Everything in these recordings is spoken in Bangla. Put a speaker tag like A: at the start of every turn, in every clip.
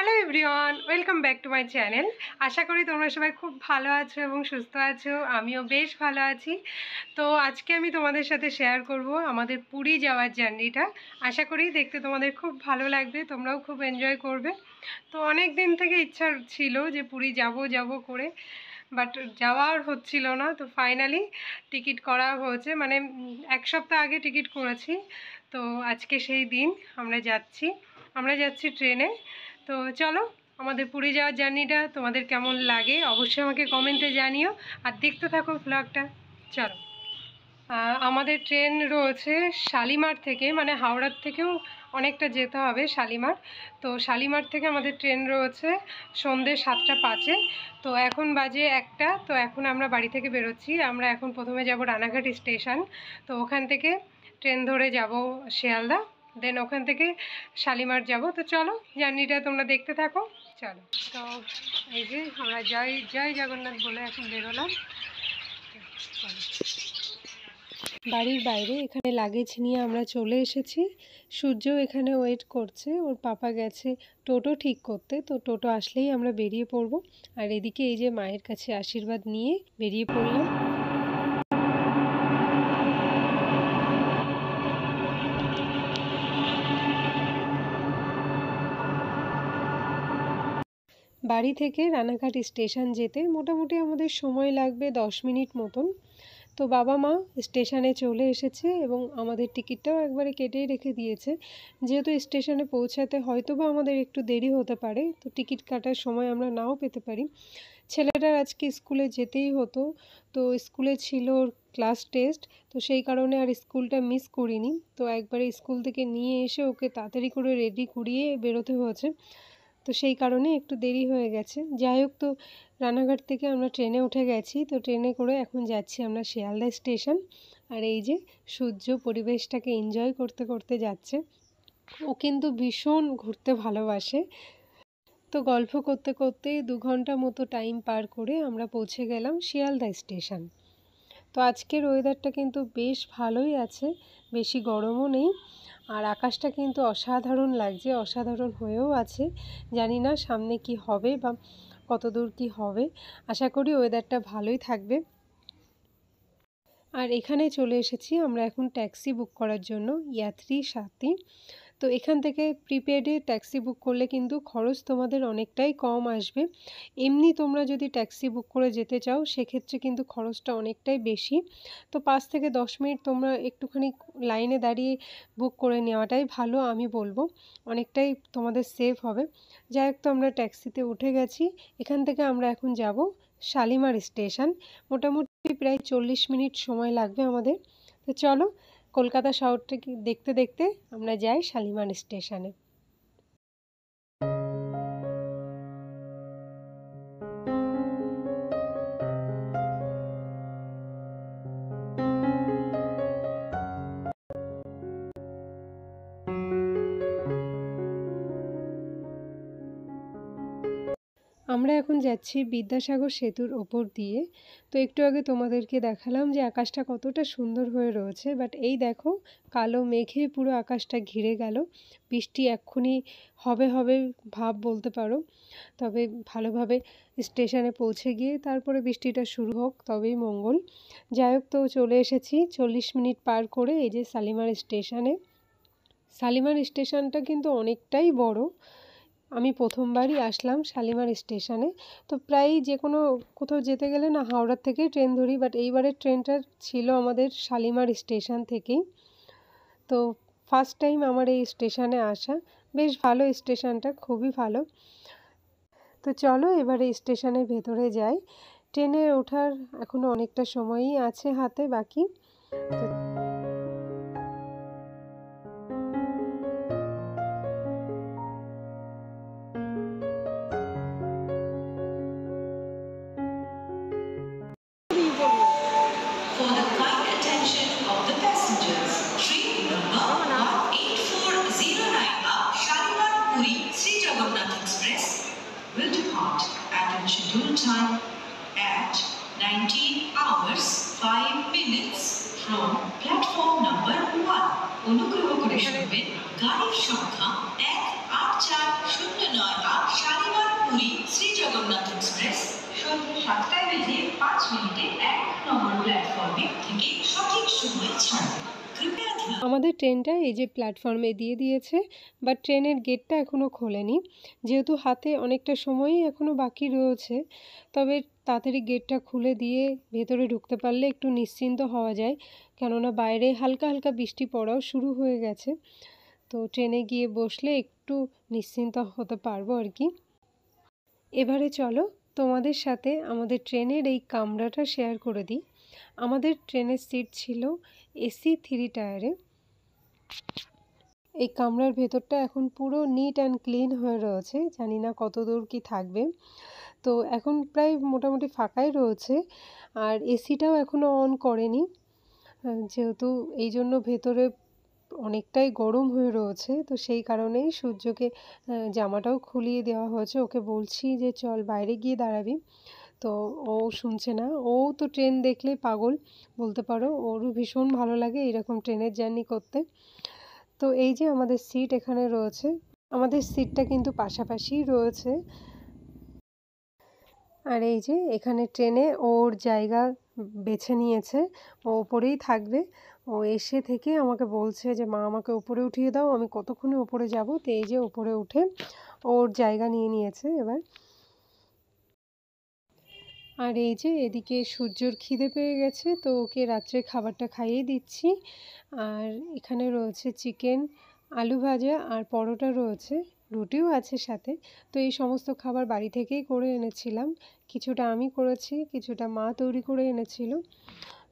A: Hello everyone, welcome back to my channel. আশা করি তোমরা সবাই খুব ভালো আছো এবং সুস্থ আছো। আমিও বেশ ভালো আছি। তো আজকে আমি তোমাদের সাথে শেয়ার করব আমাদের পুরী যাওয়ার জার্নিটা। আশা করি দেখতে তোমাদের খুব ভালো লাগবে, তোমরাও খুব এনজয় করবে। তো অনেক দিন থেকে ইচ্ছা ছিল যে পুরী যাব করে, বাট যাওয়ার হচ্ছিল না। তো ফাইনালি টিকিট করা হয়েছে, মানে এক সপ্তাহ আগে টিকিট করেছি। তো আজকে সেই দিন আমরা যাচ্ছি ট্রেনে। তো চলো, আমাদের পুরী যাওয়ার জার্নিটা তোমাদের কেমন লাগে অবশ্যই আমাকে কমেন্টে জানিও, আর দেখতে থাকো ব্লগটা। চলো, আমাদের ট্রেন রয়েছে শালিমার থেকে, মানে হাওড়ার থেকেও অনেকটা যেতে হবে শালিমার। তো শালিমার থেকে আমাদের ট্রেন রয়েছে সন্ধ্যে 7টা 5-এ। তো এখন বাজে 1টা। তো এখন আমরা বাড়ি থেকে বেরোচ্ছি। আমরা এখন প্রথমে যাব রানাঘাট স্টেশন। তো ওখান থেকে ট্রেন ধরে যাব শিয়ালদা, দেন ওখান থেকে শালিমার যাব। তো চলো, জার্নিটা তোমরা দেখতে থাকো। চলো, তো এই যে আমরা জয় জগন্নাথ বলে এখন বেরোলাম। চলো, বাড়ির বাইরে এখানে লাগেজ নিয়ে আমরা চলে এসেছি। সূর্যও এখানে ওয়েট করছে, ওর পাপা গেছে টোটো ঠিক করতে। তো টোটো আসলেই আমরা বেরিয়ে পড়ব। আর এদিকে এই যে মায়ের কাছে আশীর্বাদ নিয়ে বেরিয়ে পড়লাম। বাড়ি থেকে রানাঘাট স্টেশন যেতে মোটামুটি আমাদের সময় লাগবে 10 মিনিট মতন। তো বাবা মা স্টেশনে চলে এসেছে এবং আমাদের টিকিটটাও একবারে কেটেই রেখে দিয়েছে। যেহেতু স্টেশনে পৌঁছাতে হয়তো বা আমাদের একটু দেরি হতে পারে, তো টিকিট কাটার সময় আমরা নাও পেতে পারি। ছেলেটার আজকে স্কুলে যেতেই হতো, তো স্কুলে ছিল ওর ক্লাস টেস্ট। তো সেই কারণে আর স্কুলটা মিস করিনি। তো একবারে স্কুল থেকে নিয়ে এসে ওকে তাড়াতাড়ি করে রেডি করিয়ে বেরোতে হয়েছে। তো সেই কারণে একটু দেরি হয়ে গেছে। যাই হোক, তো রানাঘাট থেকে আমরা ট্রেনে উঠে গেছি। তো ট্রেনে করে এখন যাচ্ছি আমরা শিয়ালদা স্টেশন। আর এই যে সূর্য পরিবেশটাকে এনজয় করতে করতে যাচ্ছে। ও কিন্তু ভীষণ ঘুরতে ভালোবাসে। তো গল্প করতে করতে 2 ঘন্টা মতো টাইম পার করে আমরা পৌঁছে গেলাম শিয়ালদা স্টেশন। তো আজকের ওয়েদারটা কিন্তু বেশ ভালোই আছে, বেশি গরমও নেই। আর আকাশটা কিন্তু অসাধারণ লাগছে, অসাধারণ হয়েও আছে। জানি না সামনে কি হবে বা কত দূর কী হবে। আশা করি ওয়েদারটা ভালোই থাকবে। আর এখানে চলে এসেছি আমরা এখন ট্যাক্সি বুক করার জন্য, ইয়াত্রী সাথী। তো এখান থেকে প্রিপেডে ট্যাক্সি বুক করলে কিন্তু খরচ তোমাদের অনেকটাই কম আসবে। এমনি তোমরা যদি ট্যাক্সি বুক করে যেতে চাও সেক্ষেত্রে কিন্তু খরচটা অনেকটাই বেশি। তো 5 থেকে 10 মিনিট তোমরা একটুখানি লাইনে দাঁড়িয়ে বুক করে নেওয়াটাই ভালো আমি বলবো, অনেকটাই তোমাদের সেফ হবে। যাই হোক, তো আমরা ট্যাক্সিতে উঠে গেছি। এখান থেকে আমরা এখন যাব শালিমার স্টেশন। মোটামুটি প্রায় 40 মিনিট সময় লাগবে আমাদের। তো চলো, কলকাতা শহরটাকে দেখতে দেখতে আমরা যাই শালিমার স্টেশনে। আমরা এখন যাচ্ছি বিদ্যাসাগর সেতুর ওপর দিয়ে। তো একটু আগে তোমাদেরকে দেখালাম যে আকাশটা কতটা সুন্দর হয়ে রয়েছে, বাট এই দেখো কালো মেঘে পুরো আকাশটা ঘিরে গেল। বৃষ্টি এক্ষুনি হবে হবে ভাব বলতে পারো। তবে ভালোভাবে স্টেশনে পৌঁছে গিয়ে তারপরে বৃষ্টিটা শুরু হোক, তবেই মঙ্গল। যাই হোক, তো চলে এসেছি 40 মিনিট পার করে এই যে শালিমার স্টেশনে। শালিমার স্টেশনটা কিন্তু অনেকটাই বড়। আমি প্রথমবারই আসলাম শালিমার স্টেশনে। তো প্রায়ই যে কোনো কোথাও যেতে গেলে না হাওড়ার থেকেই ট্রেন ধরি, বাট এইবারের ট্রেনটা ছিল আমাদের শালিমার স্টেশন থেকেই। তো ফার্স্ট টাইম আমার এই স্টেশনে আসা। বেশ ভালো স্টেশনটা, খুবই ভালো। তো চলো এবারে স্টেশনের ভেতরে যাই। ট্রেনে ওঠার এখনও অনেকটা সময়ই আছে হাতে বাকি। তো
B: For the kind attention of the passengers, train number 18409 up Shalimar Puri Sri Jagannath Express will depart at its scheduled time at 19 hours 5 minutes from platform number 1. অনুগ্রহ করে শুনবেন গাড়ির সংখ্যা 18409 আপ সন্ধ্যে 7:05 1 নম্বর প্ল্যাটফর্মে থেকে সঠিক সময় ছাড়বে। কৃপয়া ধ্যান।
A: আমাদের ট্রেনটা এই যে প্ল্যাটফর্মে দিয়ে দিয়েছে, বাট ট্রেনের গেটটা এখনও খোলেনি। যেহেতু হাতে অনেকটা সময়ই এখনও বাকি রয়েছে, তবে তাড়াতাড়ি গেটটা খুলে দিয়ে ভেতরে ঢুকতে পারলে একটু নিশ্চিন্ত হওয়া যায়, কেননা বাইরে হালকা হালকা বৃষ্টি পড়াও শুরু হয়ে গেছে। তো ট্রেনে গিয়ে বসলে একটু নিশ্চিন্ত হতে পারবো আর কি। এবারে চলো তোমাদের সাথে আমাদের ট্রেনের এই কামরাটা শেয়ার করে দিই। আমাদের ট্রেনের সিট ছিল এসি 3 টায়ারে। এই কামরার ভেতরটা এখন পুরো নিট অ্যান্ড ক্লিন হয়ে রয়েছে, জানি না কত দূর কি থাকবে। তো এখন প্রায় মোটামুটি ফাঁকাই রয়েছে, আর এসিটাও এখনও অন করেনি, যেহেতু এই জন্য ভেতরে অনেকটাই গরম হয়ে রয়েছে। তো সেই কারণেই সূর্যকে জামাটাও খুলিয়ে দেওয়া হয়েছে। ওকে বলছি যে চল বাইরে গিয়ে দাঁড়াবি, তো ও শুনছে না। ও তো ট্রেন দেখলেই পাগল বলতে পারো, ওরও ভীষণ ভালো লাগে এরকম ট্রেনের জার্নি করতে। তো এই যে আমাদের সিট এখানে রয়েছে, আমাদের সিটটা কিন্তু পাশাপাশিই রয়েছে। আর এই যে এখানে ট্রেনে ওর জায়গা বেছে নিয়েছে, ও ওপরেই থাকবে। ও এসে থেকে আমাকে বলছে যে মা আমাকে ওপরে উঠিয়ে দাও, আমি কতক্ষণে ওপরে যাব। তো এই যে ওপরে উঠে ওর জায়গা নিয়ে নিয়েছে এবার। আর এই যে এদিকে সূর্যর খিদে পেয়ে গেছে, তো ওকে রাত্রে খাবারটা খাইয়ে দিচ্ছি। আর এখানে রয়েছে চিকেন, আলু ভাজা আর পরোটা রয়েছে, রুটিও আছে সাথে। তো এই সমস্ত খাবার বাড়ি থেকেই করে এনেছিলাম, কিছুটা আমি করেছি, কিছুটা মা তৈরি করে এনেছিল।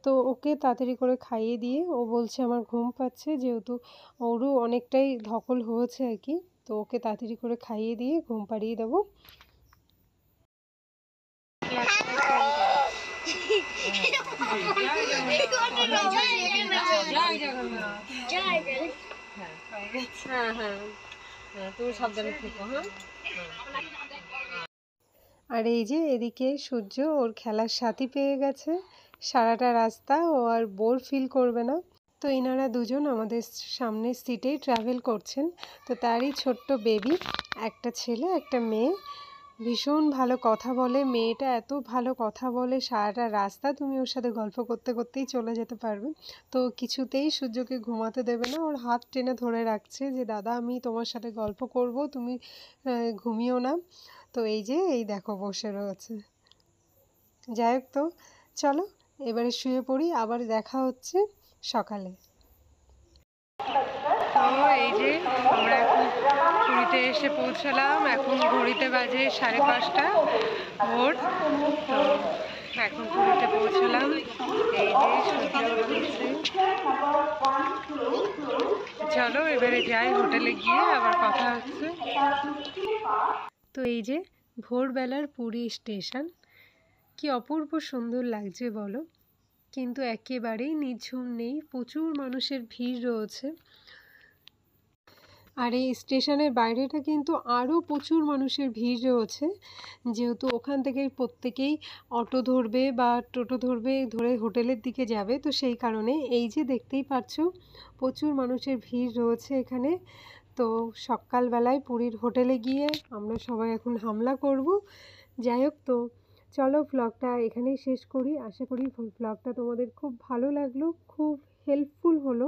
A: তো ওকে তাড়াতাড়ি করে খাইয়ে দিয়ে ও বলছে আমার ঘুম পাচ্ছে, যেহেতু ওরও অনেকটাই ধকল হয়েছে আর কি। তো ওকে তাড়াতাড়ি করে খাইয়ে দিয়ে ঘুম পাড়িয়ে দেবো। হ্যাঁ হ্যাঁ হ্যাঁ, তুমি সাবধানে থেকো। হ্যাঁ। আর এই যে এদিকে সূর্য ওর খেলার সাথী পেয়ে গেছে, সারাটা রাস্তা ও আর বোর ফিল করবে না। তো এনারা দুজন আমাদের সামনের সিটেই ট্রাভেল করছেন। তো তারই ছোট্ট বেবি, একটা ছেলে একটা মেয়ে, ভীষণ ভালো কথা বলে। মেয়েটা এত ভালো কথা বলে, সারাটা রাস্তা তুমি ওর সাথে গল্প করতে করতেই চলে যেতে পারবে। তো কিছুতেই সূর্যকে ঘুমাতে দেবে না, ওর হাত টেনে ধরে রাখছে যে দাদা আমি তোমার সাথে গল্প করব, তুমি ঘুমিও না। তো এই যে এই দেখো বসে রয়েছে। যাই হোক, তো চলো এবারে শুয়ে পড়ি, আবার দেখা হচ্ছে সকালে। তো এই যে আমরা এখন পুরীতে এসে পৌঁছালাম, এখন ঘড়িতে বাজে 5:30 ভোর। তো এখন পুরীতে পৌঁছালাম, এই যে সূর্য উঠছে। চলো এবারে যাই, হোটেলে গিয়ে আবার কথা হচ্ছে। তো এই যে ভোরবেলার পুরী স্টেশন, কি অপূর্ব সুন্দর লাগছে বলো, কিন্তু একেবারেই নিঝুম নেই, প্রচুর মানুষের ভিড় রয়েছে। আর এই স্টেশনের বাইরেটা কিন্তু আরও প্রচুর মানুষের ভিড় রয়েছে, যেহেতু ওখান থেকে প্রত্যেকেই অটো ধরবে বা টোটো ধরবে, ধরে হোটেলের দিকে যাবে। তো সেই কারণে এই যে দেখতেই পাচ্ছ প্রচুর মানুষের ভিড় রয়েছে এখানে। তো সকালবেলায় পুরীর হোটেলে গিয়ে আমরা সবাই এখন হামলা করব। যাই হোক, তো চলো ব্লগটা এখানেই শেষ করি। আশা করি ব্লগটা তোমাদের খুব ভালো লাগলো, খুব হেল্পফুল হলো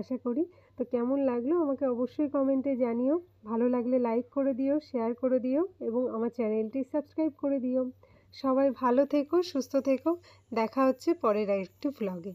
A: আশা করি। তো কেমন লাগলো আমাকে অবশ্যই কমেন্টে জানিও। ভালো লাগলে লাইক করে দিও, শেয়ার করে দিও এবং আমার চ্যানেলটি সাবস্ক্রাইব করে দিও। সবাই ভালো থেকো, সুস্থ থেকো, দেখা হচ্ছে পরের আরেকটি ব্লগে।